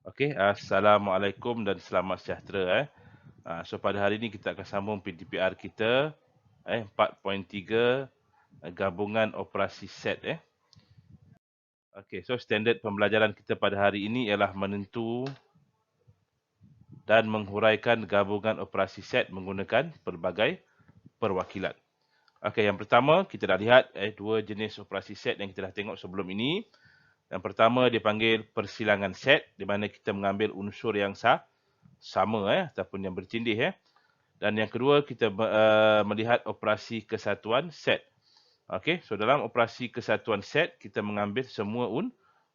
Okey, Assalamualaikum dan selamat sejahtera. So pada hari ini kita akan sambung PDPR kita 4.3 gabungan operasi set. Okey, so standard pembelajaran kita pada hari ini ialah menentu dan menghuraikan gabungan operasi set menggunakan pelbagai perwakilan. Okey, yang pertama kita dah lihat dua jenis operasi set yang kita dah tengok sebelum ini. Yang pertama dipanggil persilangan set, di mana kita mengambil unsur yang sama ataupun yang bertindih. Dan yang kedua kita melihat operasi kesatuan set. Okey, so dalam operasi kesatuan set kita mengambil semua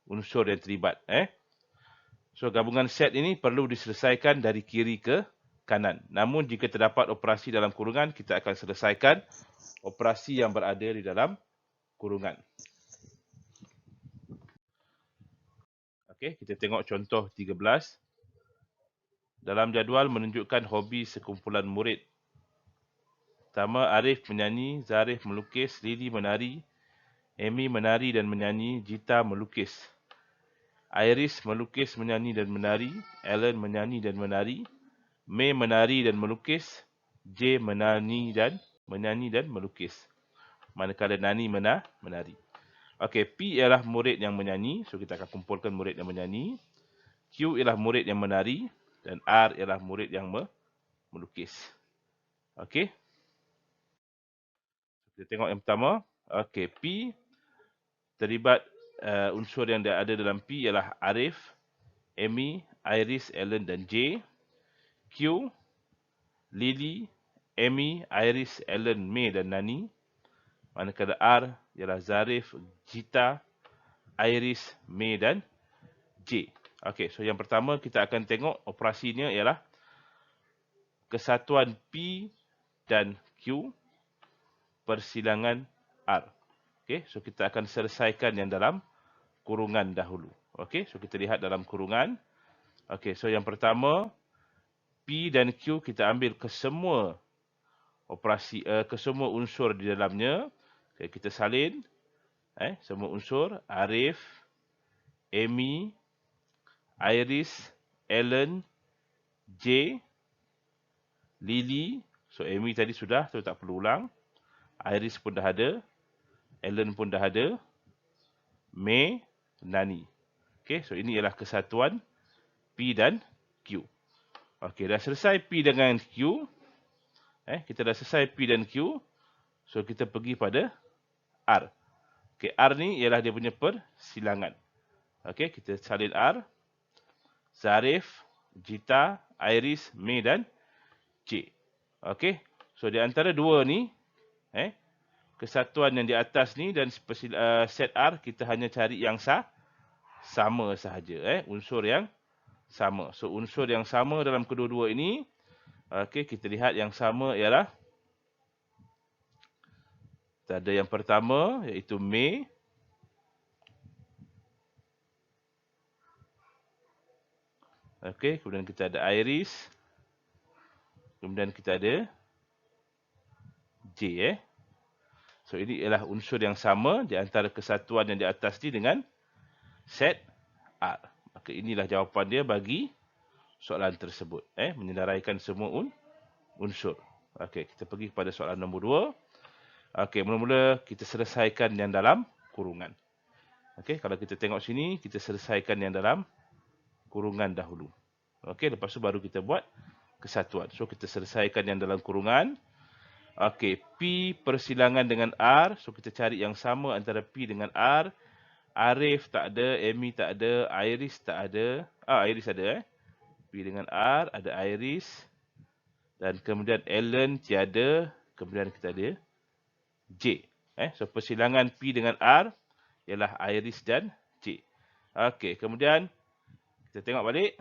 unsur yang terlibat. So gabungan set ini perlu diselesaikan dari kiri ke kanan. Namun jika terdapat operasi dalam kurungan, kita akan selesaikan operasi yang berada di dalam kurungan. Okey, kita tengok contoh 13. Dalam jadual menunjukkan hobi sekumpulan murid. Pertama, Arif menyanyi, Zarif melukis, Lily menari, Amy menari dan menyanyi, Gita melukis. Iris melukis, menyanyi dan menari, Ellen menyanyi dan menari, May menari dan melukis, J menyanyi dan melukis. Manakala Nani menari. Okey, P ialah murid yang menyanyi, so kita akan kumpulkan murid yang menyanyi. Q ialah murid yang menari dan R ialah murid yang melukis. Okey. Kita tengok yang pertama. Okey, P terlibat unsur yang ada dalam P ialah Arif, Amy, Iris, Ellen dan J. Q, Lily, Amy, Iris, Ellen, May dan Nani. Manakala R ialah Zarif, Gita, Iris, May dan J. Okey, so yang pertama kita akan tengok operasinya ialah kesatuan P dan Q persilangan R. Okey, so kita akan selesaikan yang dalam kurungan dahulu. Okey, so kita lihat dalam kurungan. Okey, so yang pertama P dan Q kita ambil ke semua operasi ke semua unsur di dalamnya. Okay, kita salin semua unsur Arif, Amy, Iris, Ellen, J, Lily. So Amy tadi sudah, so tak perlu ulang. Iris pun dah ada, Ellen pun dah ada, May, Nani. Okay, so ini ialah kesatuan P dan Q. Okey, dah selesai P dengan Q. Kita dah selesai P dan Q. So kita pergi pada R. Okey, R ni ialah dia punya persilangan. Okey, kita salin R. Zarif, Gita, Iris, May dan J. Okey, so di antara dua ni, kesatuan yang di atas ni dan set R, kita hanya cari yang sama sahaja. Unsur yang sama. So unsur yang sama dalam kedua-dua ini, okey, kita lihat yang sama ialah kita ada yang pertama iaitu May. Okey, kemudian kita ada Iris. Kemudian kita ada J. So ini ialah unsur yang sama di antara kesatuan yang di atas ni dengan set R. Maka inilah jawapan dia bagi soalan tersebut. Menyenaraikan semua unsur. Okey, kita pergi kepada soalan nombor 2. Okey, mula-mula kita selesaikan yang dalam kurungan. Okey, kalau kita tengok sini, kita selesaikan yang dalam kurungan dahulu. Okey, lepas tu baru kita buat kesatuan. So kita selesaikan yang dalam kurungan. Okey, P persilangan dengan R. So kita cari yang sama antara P dengan R. Arif tak ada, Amy tak ada, Iris tak ada. Iris ada. P dengan R, ada Iris. Dan kemudian Ellen tiada. Kemudian kita ada J. So persilangan P dengan R ialah Iris dan J. Okey, kemudian kita tengok balik.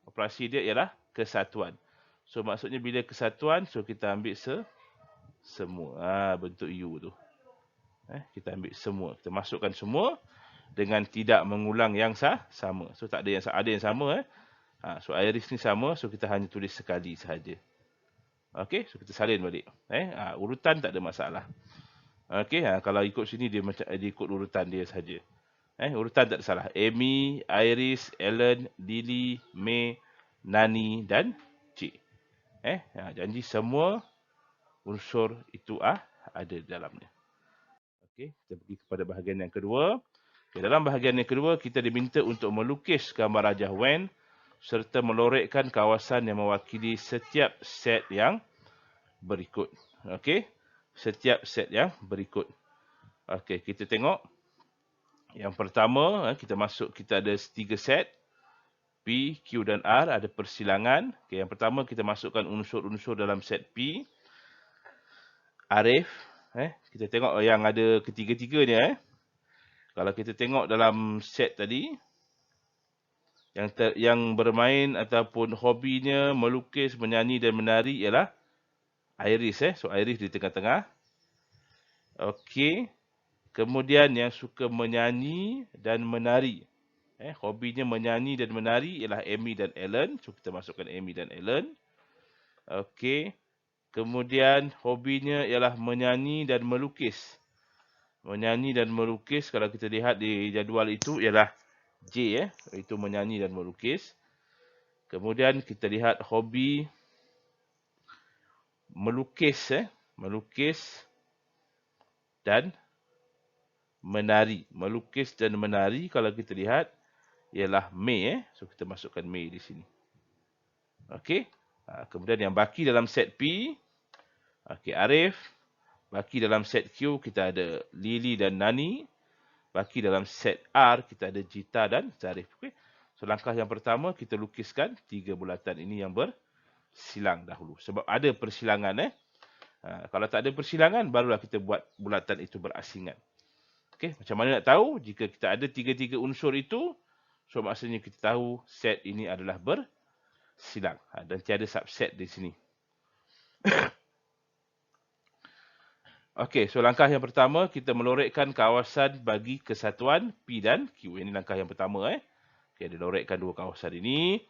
Operasi dia ialah kesatuan. So maksudnya bila kesatuan, so kita ambil semua. Bentuk U tu. Kita ambil semua. Kita masukkan semua dengan tidak mengulang yang sama. So tak ada yang sama. So Iris ni sama, so kita hanya tulis sekali sahaja. Okey, so kita salin balik. Urutan tak ada masalah. Okey, kalau ikut sini dia macam dia ikut urutan dia saja. Urutan tak ada salah. Amy, Iris, Ellen, Lily, May, Nani dan C. Janji semua unsur itu ada di dalamnya. Okey, kita pergi kepada bahagian yang kedua. Dalam bahagian yang kedua, kita diminta untuk melukis gambar Rajah Wen serta melorekkan kawasan yang mewakili setiap set yang berikut. Okey, setiap set yang berikut. Okey, kita tengok. Yang pertama, kita masuk, kita ada 3 set. P, Q dan R ada persilangan. Okey, yang pertama kita masukkan unsur-unsur dalam set P. Arif, kita tengok yang ada ketiga-tiganya. Kalau kita tengok dalam set tadi, yang bermain ataupun hobinya melukis, menyanyi dan menari ialah Iris. So Iris di tengah-tengah. Okey. Kemudian yang suka menyanyi dan menari. Hobinya menyanyi dan menari ialah Amy dan Ellen. So kita masukkan Amy dan Ellen. Okey. Kemudian hobinya ialah menyanyi dan melukis. Menyanyi dan melukis, kalau kita lihat di jadual itu ialah J, itu menyanyi dan melukis. Kemudian kita lihat hobi melukis, melukis dan menari. Melukis dan menari, kalau kita lihat ialah May, so kita masukkan May di sini. Okey. Kemudian yang baki dalam set P, okey, Arif. Baki dalam set Q kita ada Lily dan Nani. Baki dalam set R kita ada Jita dan Zarif. Okay. So langkah yang pertama kita lukiskan 3 bulatan ini yang bersilang dahulu. Sebab ada persilangan. Kalau tak ada persilangan barulah kita buat bulatan itu berasingan. Okay. Macam mana nak tahu? Jika kita ada 3-3 unsur itu, so maksudnya kita tahu set ini adalah bersilang. Dan tiada subset di sini. Okey, so langkah yang pertama kita melorekkan kawasan bagi kesatuan P dan Q. Ini langkah yang pertama. Okey, dilorekkan dua kawasan ini.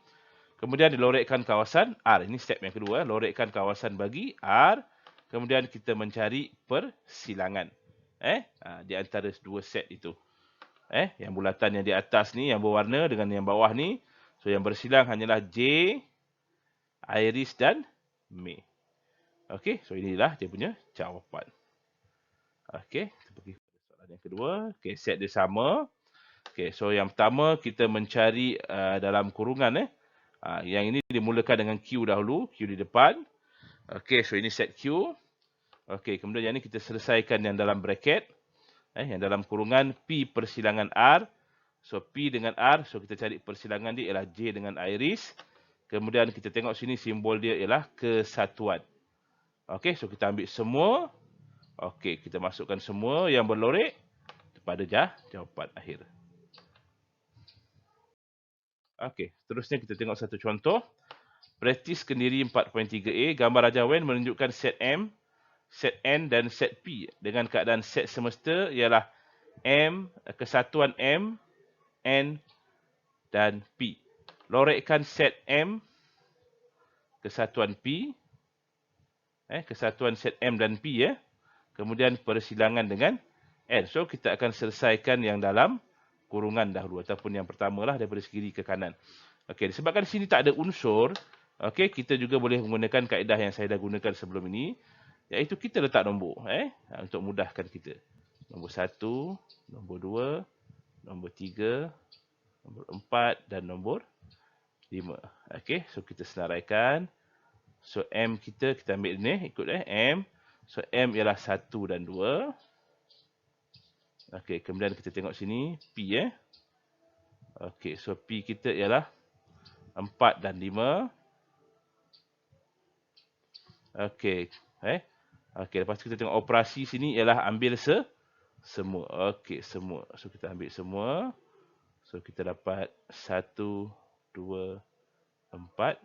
Kemudian dilorekkan kawasan R. Ini step yang kedua. Lorekkan kawasan bagi R. Kemudian kita mencari persilangan. Di antara dua set itu. Yang bulatan yang di atas ni, yang berwarna dengan yang bawah ni. So yang bersilang hanyalah J, Iris dan May. Okey, so inilah dia punya jawapan. Okey, kita pergi kepada soalan yang kedua. Okey, set dia sama. Okey, so yang pertama kita mencari dalam kurungan. Yang ini dimulakan dengan Q dahulu, Q di depan. Okey, so ini set Q. Okey, kemudian yang ini kita selesaikan yang dalam bracket. Yang dalam kurungan P persilangan R. So P dengan R, so kita cari persilangan dia ialah J dengan Iris. Kemudian kita tengok sini simbol dia ialah kesatuan. Okey, so kita ambil semua. Okey, kita masukkan semua yang berlorek pada jawapan akhir. Okey, seterusnya kita tengok satu contoh. Praktis kendiri 4.3a, gambar Rajah Wen menunjukkan set M, set N dan set P dengan keadaan set semesta ialah M, kesatuan M, N dan P. Lorekkan set M, kesatuan P, kesatuan set M dan P, kemudian persilangan dengan N. So kita akan selesaikan yang dalam kurungan dahulu ataupun yang pertama lah daripada kiri ke kanan. Okey, disebabkan di sini tak ada unsur, okey, kita juga boleh menggunakan kaedah yang saya dah gunakan sebelum ini, iaitu kita letak nombor untuk mudahkan kita. Nombor 1, nombor 2, nombor 3, nombor 4 dan nombor 5. Okey, so kita senaraikan. So M kita ambil ni ikut M. So M ialah 1 dan 2. Okey, kemudian kita tengok sini P. Okey, so P kita ialah 4 dan 5. Okey, okey, lepas tu kita tengok operasi sini ialah ambil semua. Okey, semua. So kita ambil semua. So kita dapat 1, 2, 4,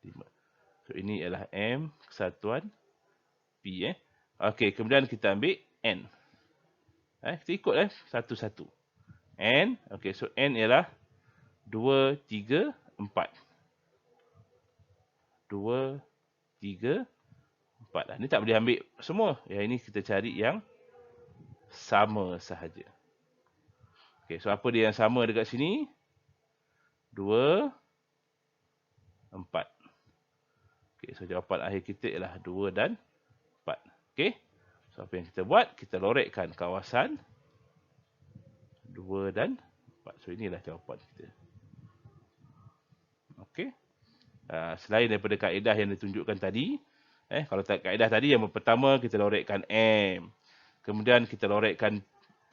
5. So ini ialah M kesatuan P. Okey, kemudian kita ambil N. Kita ikut satu-satu. N, okey, so N ialah 2, 3, 4. 2, 3, 4. Ini tak boleh ambil semua. Yang ini kita cari yang sama sahaja. Okey, so apa dia yang sama dekat sini? 2, 4. Okey, so jawapan akhir kita ialah 2 dan 4. Okey. So apa yang kita buat? Kita lorekkan kawasan 2 dan 4. So inilah jawapan kita. Okey. Selain daripada kaedah yang ditunjukkan tadi, kalau kaedah tadi yang pertama kita lorekkan M. Kemudian kita lorekkan P.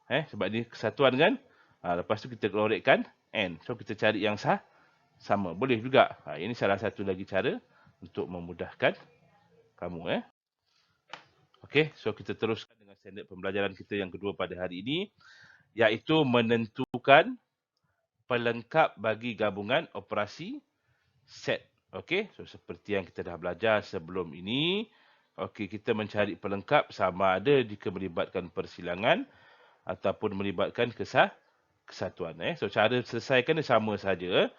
Sebab ni kesatuan kan? Lepas tu kita lorekkan N. So kita cari yang sama. Boleh juga. Ini salah satu lagi cara untuk memudahkan kamu. Okey, so kita teruskan dengan standard pembelajaran kita yang kedua pada hari ini, iaitu menentukan pelengkap bagi gabungan operasi set. Okey, so seperti yang kita dah belajar sebelum ini, okey, kita mencari pelengkap sama ada jika melibatkan persilangan ataupun melibatkan kesatuan. So cara selesaikan dia sama saja,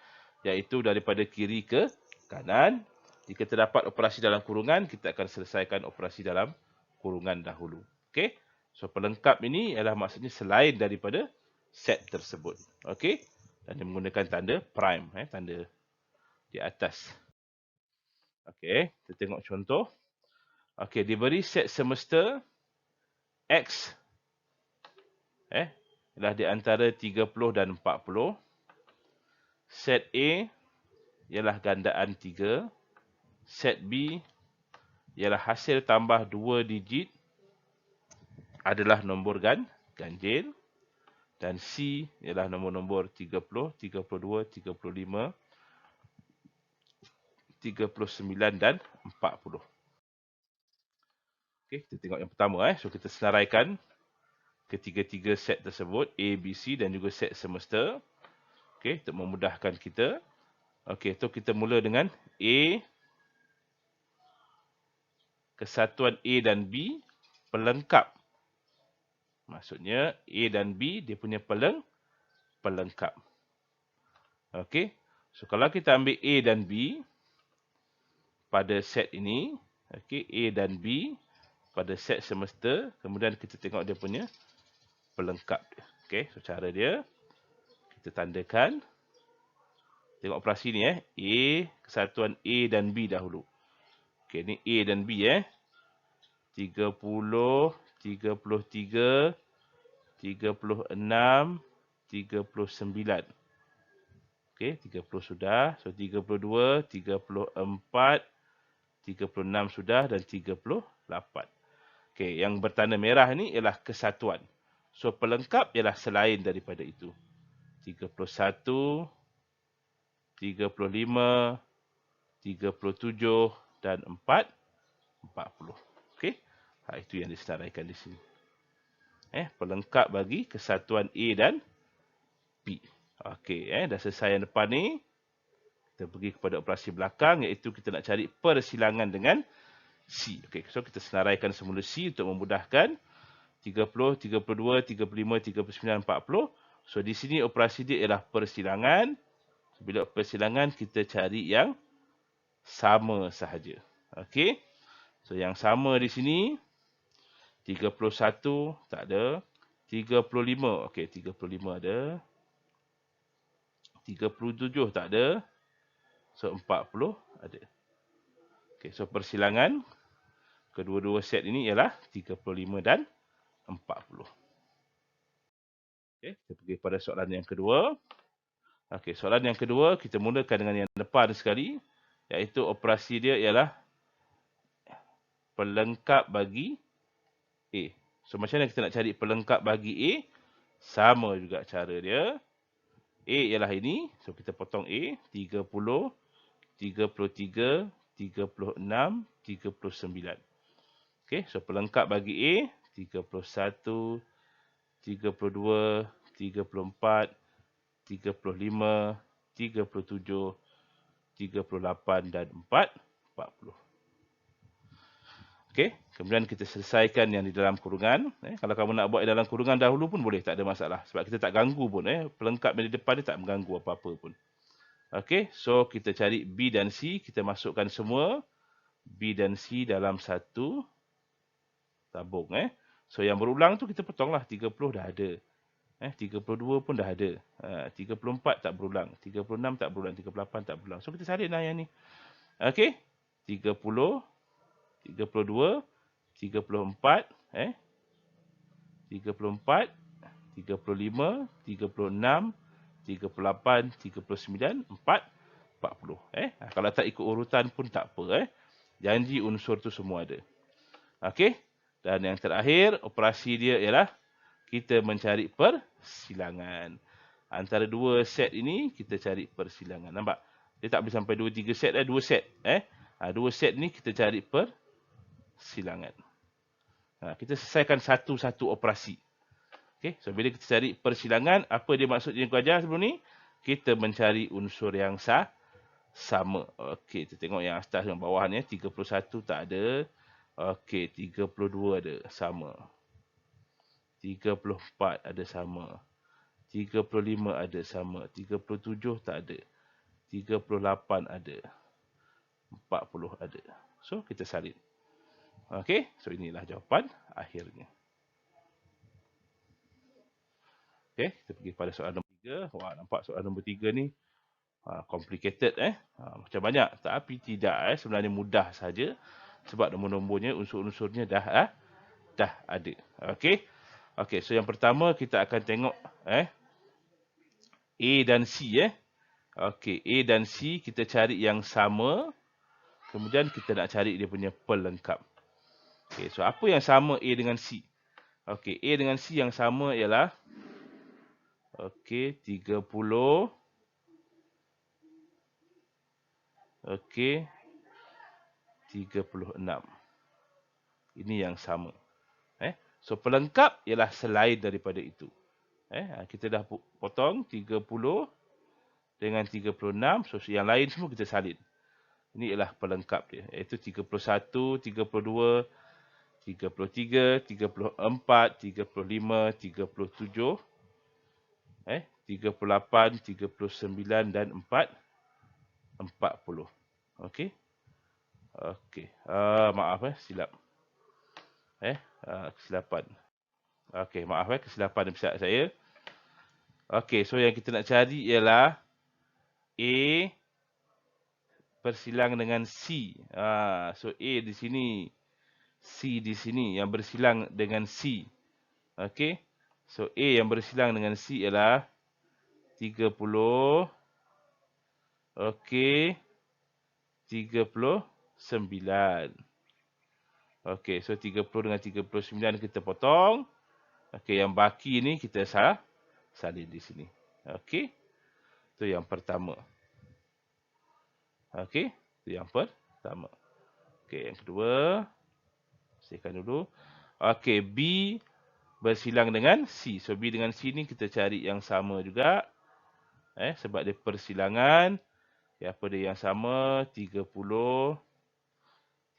iaitu daripada kiri ke kanan. Jika terdapat operasi dalam kurungan, kita akan selesaikan operasi dalam kurungan dahulu. Okey, so pelengkap ini adalah maksudnya selain daripada set tersebut. Okey, dan dia menggunakan tanda prime, tanda di atas. Okey, kita tengok contoh. Okey, diberi set semesta X ialah di antara 30 dan 40. Set A ialah gandaan 3. Set B ialah hasil tambah 2 digit adalah nombor ganjil. Dan C ialah nombor-nombor 30, 32, 35, 39 dan 40. Okey, kita tengok yang pertama. So kita senaraikan ketiga-tiga set tersebut, A, B, C dan juga set semesta. Okey, untuk memudahkan kita. Okey, so kita mula dengan A. Kesatuan A dan B pelengkap. Maksudnya A dan B dia punya pelengkap. Okey, so kalau kita ambil A dan B pada set ini, okey, A dan B pada set semesta, kemudian kita tengok dia punya pelengkap. Okey, so cara dia kita tandakan. Tengok operasi ni A, kesatuan A dan B dahulu. Okey, ni A dan B 30, 33, 36, 39. Okey, 30 sudah. So 32, 34, 36 sudah dan 38. Okey, yang bertanda merah ni ialah kesatuan. So pelengkap ialah selain daripada itu. 31, 35, 37 dan 40. Okey. Itu yang disenaraikan di sini. Pelengkap bagi kesatuan A dan B. Okey, dah selesai yang depan ni. Kita pergi kepada operasi belakang, iaitu kita nak cari persilangan dengan C. Okey, so kita senaraikan semula C untuk memudahkan. 30, 32, 35, 39, 40. So di sini operasi dia ialah persilangan. Bila persilangan kita cari yang sama sahaja. Okey. So yang sama di sini 31 tak ada. 35. Okey, 35 ada. 37 tak ada. So 40 ada. Okey, so persilangan kedua-dua set ini ialah 35 dan 40. Okey, kita pergi pada soalan yang kedua. Okey, soalan yang kedua kita mulakan dengan yang depan sekali, iaitu operasi dia ialah pelengkap bagi A. So macam mana kita nak cari pelengkap bagi A? Sama juga cara dia. A ialah ini. So kita potong A. 30, 33, 36, 39. Okey, so pelengkap bagi A. 31, 32, 34, 35, 37, 38 dan 40. Okey, kemudian kita selesaikan yang di dalam kurungan. Kalau kamu nak buat di dalam kurungan dahulu pun boleh, tak ada masalah. Sebab kita tak ganggu pun. Pelengkap yang di depan dia tak mengganggu apa-apa pun. Okey, so kita cari B dan C. Kita masukkan semua B dan C dalam satu tabung. So yang berulang tu kita potonglah, 30 dah ada. 32 pun dah ada. 34 tak berulang. 36 tak berulang. 38 tak berulang. So kita salin lah yang ni. Okey. 30, 32, 34, 34, 35, 36, 38, 39, 4, 40. Kalau tak ikut urutan pun tak apa. Janji unsur tu semua ada. Okey. Dan yang terakhir, operasi dia ialah kita mencari persilangan. Antara dua set ini, kita cari persilangan. Nampak? Dia tak boleh sampai 2-3 set. 2 set. 2 set ni kita cari persilangan. Kita selesaikan satu-satu operasi. Okay? So, bila kita cari persilangan, apa dia maksud yang aku ajar sebelum ni? Kita mencari unsur yang sama. Okey, kita tengok yang atas dan bawah ni. 31 tak ada. Okey, 32 ada. Sama. 34 ada sama. 35 ada sama. 37 tak ada. 38 ada. 40 ada. So, kita salin. Okey, so inilah jawapan akhirnya. Okey, kita pergi pada soalan nombor 3. Wah, nampak soalan nombor 3 ni complicated macam banyak, tapi tidak sebenarnya mudah saja sebab nombor-nombornya, unsur-unsurnya dah ada. Okey. Okey, so yang pertama kita akan tengok A dan C Okey, A dan C kita cari yang sama. Kemudian kita nak cari dia punya pelengkap. Okey, so apa yang sama A dengan C? Okey, A dengan C yang sama ialah okey, 30. Okey, 36. Ini yang sama. So pelengkap ialah selain daripada itu. Kita dah potong 30 dengan 36. So yang lain semua kita salin. Ini ialah pelengkap dia. Iaitu 31, 32, 33, 34, 35, 37, 38, 39 dan 40. Okey. Okey. Maaf silap. Kesilapan. Okey, maaf kesilapan di saya. Okey, so yang kita nak cari ialah A bersilang dengan C. So A di sini, C di sini yang bersilang dengan C. Okey. So A yang bersilang dengan C ialah 30. Okey. 39. Okey, so 30 dengan 39 kita potong. Okey, yang baki ni kita salin di sini. Okey. Itu yang pertama. Okey, itu yang pertama. Okey, yang kedua. Bersihkan dulu. Okey, B bersilang dengan C. So B dengan C ni kita cari yang sama juga. Sebab dia persilangan. Apa dia yang sama? 30,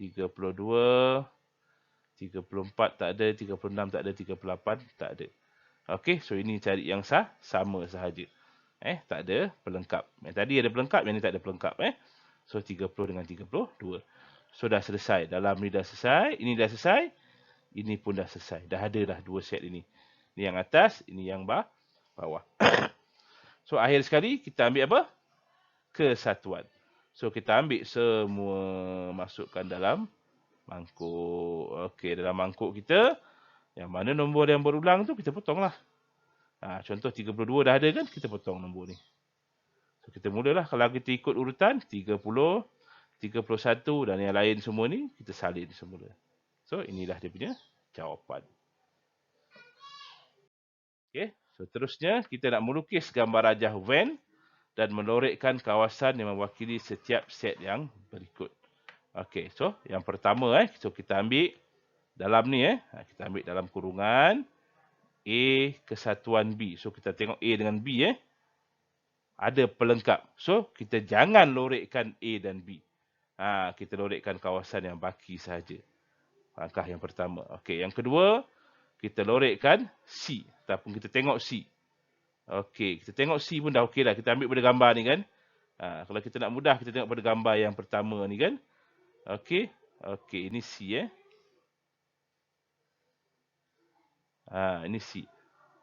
32, 34 tak ada, 36 tak ada, 38 tak ada. Okey, so ini cari yang sama sahaja. Tak ada pelengkap. Yang tadi ada pelengkap, yang ni tak ada pelengkap. So 30 dengan 32. So dah selesai. Dalam ni dah selesai, ini dah selesai, ini pun dah selesai. Dah ada dah dua set ini. Ini yang atas, ini yang bawah. So akhir sekali kita ambil apa? Kesatuan. So kita ambil semua, masukkan dalam mangkuk. Okey, dalam mangkuk kita, yang mana nombor yang berulang tu kita potonglah. Contoh 32 dah ada kan, kita potong nombor ni. So kita mulalah, kalau kita ikut urutan 30, 31 dan yang lain semua ni kita salin semula. So inilah dia punya jawapan. Okey, so terusnya kita nak melukis gambar rajah van dan melorekkan kawasan yang mewakili setiap set yang berikut. Okey, so yang pertama so kita ambil dalam ni kita ambil dalam kurungan A kesatuan B. So kita tengok A dengan B ada pelengkap. So kita jangan lorekkan A dan B. Kita lorekkan kawasan yang baki sahaja. Langkah yang pertama. Okey, yang kedua kita lorekkan C ataupun kita tengok C. Okey, kita tengok C pun dah okey dah. Kita ambil pada gambar ni kan. Kalau kita nak mudah, kita tengok pada gambar yang pertama ni kan. Okey. Okey, ini C ini C.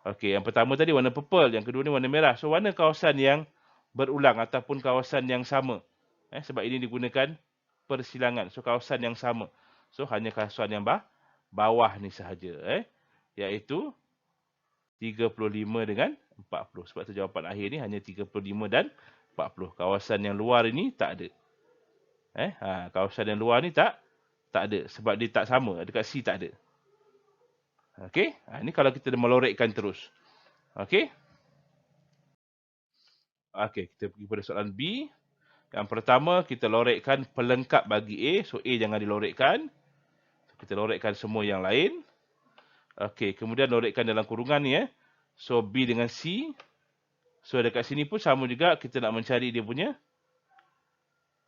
Okey, yang pertama tadi warna purple, yang kedua ni warna merah. So warna kawasan yang berulang ataupun kawasan yang sama. Sebab ini digunakan persilangan. So kawasan yang sama. So hanya kawasan yang bawah ni sahaja. Iaitu 35 dengan 40. Sebab tu jawapan akhir ni hanya 35 dan 40. Kawasan yang luar ini tak ada. Kawasan yang luar ni tak ada. Sebab dia tak sama. Dekat C tak ada. Okey. Ini kalau kita melorikkan terus. Okey. Okey, kita pergi pada soalan B. Yang pertama, kita lorikkan pelengkap bagi A. So, A jangan dilorikkan. Kita lorikkan semua yang lain. Okey, kemudian lorikkan dalam kurungan ni. So, B dengan C. So, dekat sini pun sama juga. Kita nak mencari dia punya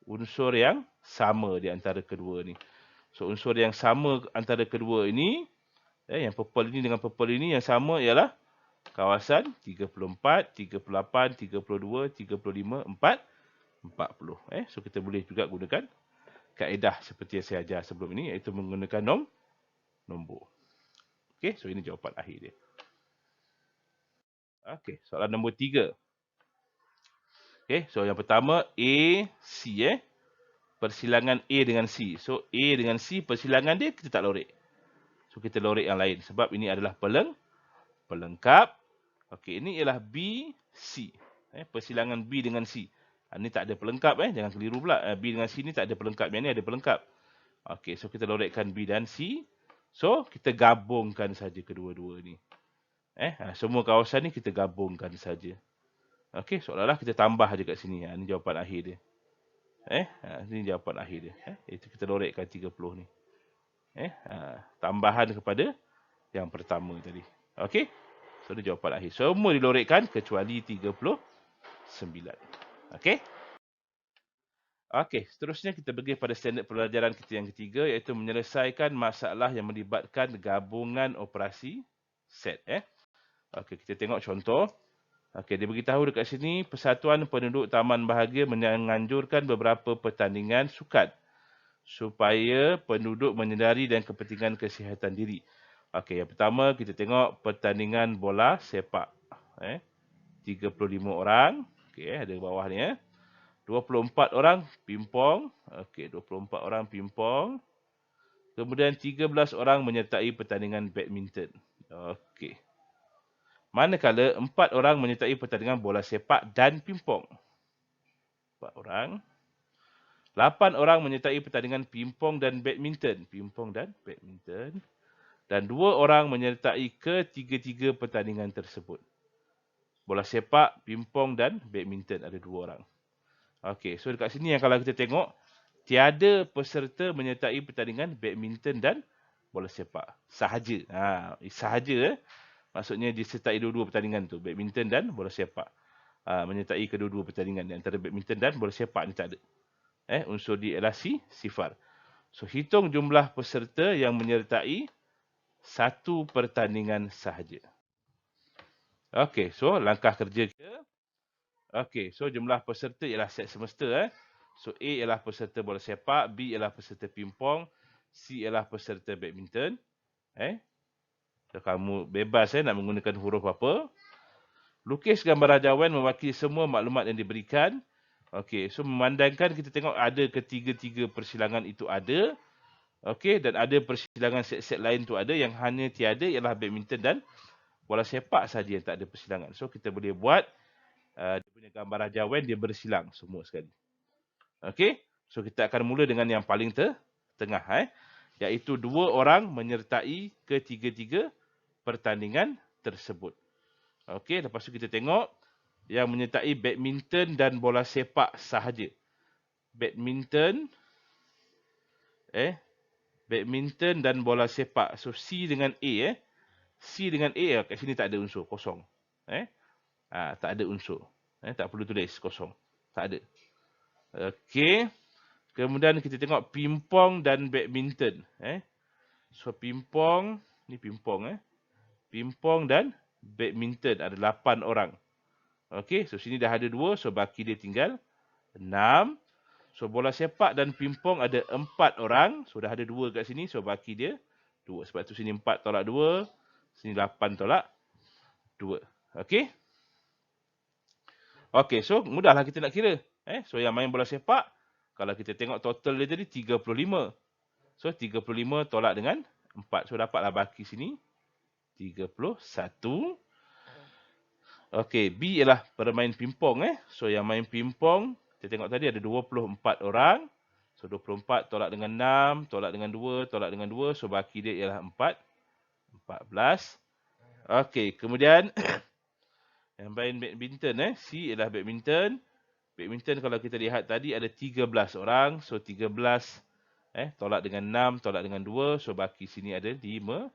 unsur yang sama di antara kedua ni. So, unsur yang sama antara kedua ini, yang purple ini dengan purple ini, yang sama ialah kawasan 34, 38, 32, 35, 40. So kita boleh juga gunakan kaedah seperti yang saya ajar sebelum ini, iaitu menggunakan nombor. Okey, so ini jawapan akhir dia. Okey, soalan nombor 3. Okey, so yang pertama A, C. Persilangan A dengan C. So A dengan C, persilangan dia kita tak lorik. So kita lorik yang lain sebab ini adalah pelengkap. Okey, ini ialah B, C. Persilangan B dengan C. Ini tak ada pelengkap, jangan keliru pula. B dengan C ni tak ada pelengkap. Yang ni ada pelengkap. Okey, so kita lorikkan B dan C. So, kita gabungkan saja kedua-dua ni. Semua kawasan ni kita gabungkan saja. Okey, seolah-olah kita tambah je kat sini. Ini jawapan akhir dia. Ini jawapan akhir dia. Itu kita lorikkan 30 ni. Tambahan kepada yang pertama tadi. Okey, so ini jawapan akhir. Semua dilorikkan kecuali 39. Okey. Okey, seterusnya kita pergi pada standard pelajaran kita yang ketiga, iaitu menyelesaikan masalah yang melibatkan gabungan operasi set. Okey, kita tengok contoh. Okey, dia beritahu dekat sini, Persatuan Penduduk Taman Bahagia menganjurkan beberapa pertandingan sukan supaya penduduk menyedari dan kepentingan kesihatan diri. Okey, yang pertama kita tengok pertandingan bola sepak. 35 orang. Okey, ada bawah ni. 24 orang pimpong. Okey, 24 orang pimpong. Kemudian 13 orang menyertai pertandingan badminton. Okey. Manakala 4 orang menyertai pertandingan bola sepak dan pimpong. 4 orang. 8 orang menyertai pertandingan pimpong dan badminton. Pimpong dan badminton. Dan 2 orang menyertai ketiga-tiga pertandingan tersebut. Bola sepak, pimpong dan badminton. Ada 2 orang. Okey, so dekat sini yang kalau kita tengok, tiada peserta menyertai pertandingan badminton dan bola sepak. Sahaja. Sahaja. Maksudnya disertai dua-dua pertandingan tu. Badminton dan bola sepak. Menyertai kedua-dua pertandingan. Antara badminton dan bola sepak ni tak ada. Unsur dia ialah sifar. So, hitung jumlah peserta yang menyertai satu pertandingan sahaja. Okey, so langkah kerja kita. Okey, so jumlah peserta ialah set semesta. So A ialah peserta bola sepak, B ialah peserta pimpong, C ialah peserta badminton. So, kamu bebas nak menggunakan huruf apa. Lukis gambar rajawan mewakili semua maklumat yang diberikan. Okey, so memandangkan kita tengok ada ketiga-tiga persilangan itu ada. Okey, dan ada persilangan set-set lain tu ada, yang hanya tiada ialah badminton dan bola sepak saja yang tak ada persilangan. So kita boleh buat dia punya gambar rajawan dia bersilang semua sekali. Okey, so kita akan mula dengan yang paling tengah, iaitu 2 orang menyertai ketiga-tiga pertandingan tersebut. Okey, lepas tu kita tengok yang menyertai badminton dan bola sepak sahaja. Badminton badminton dan bola sepak. So C dengan A C dengan A kat sini tak ada unsur, kosong. Tak ada unsur. Tak perlu tulis kosong. Tak ada. Okey. Kemudian kita tengok pimpong dan badminton. So pimpong, ni pimpong Pimpong dan badminton ada 8 orang. Okey, so sini dah ada 2, so baki dia tinggal 6. So bola sepak dan pimpong ada 4 orang, so dah ada 2 kat sini, so baki dia 2. Sebab tu sini 4 tolak 2, sini 8 tolak 2. Okey? Okey, so mudahlah kita nak kira. So yang main bola sepak, kalau kita tengok total dia tadi 35. So 35 tolak dengan 4. So dapatlah baki sini 31. Okey, B ialah permain pingpong. So yang main pingpong, kita tengok tadi ada 24 orang. So 24 tolak dengan 6, tolak dengan 2, tolak dengan 2. So baki dia ialah 4. 14. Okey, kemudian yang main badminton. C ialah badminton. Badminton kalau kita lihat tadi ada 13 orang. So 13 tolak dengan 6, tolak dengan 2. So baki sini ada 5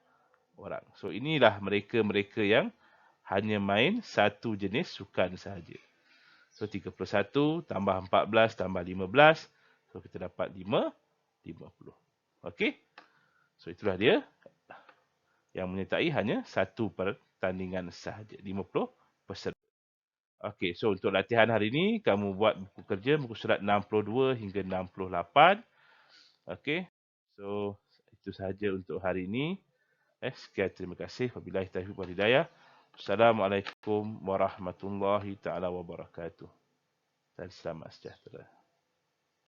orang. So inilah mereka-mereka yang hanya main satu jenis sukan sahaja. So 31 tambah 14 tambah 15. So kita dapat 50. Okey. So itulah dia yang menyertai hanya satu pertandingan sahaja. 50 peserta. Okey, so untuk latihan hari ini kamu buat buku kerja muka surat 62 hingga 68. Okey. So itu sahaja untuk hari ini. Sekian, terima kasih. Wabillahi taufiq wal hidayah. Assalamualaikum warahmatullahi taala wabarakatuh. Dan selamat sejahtera.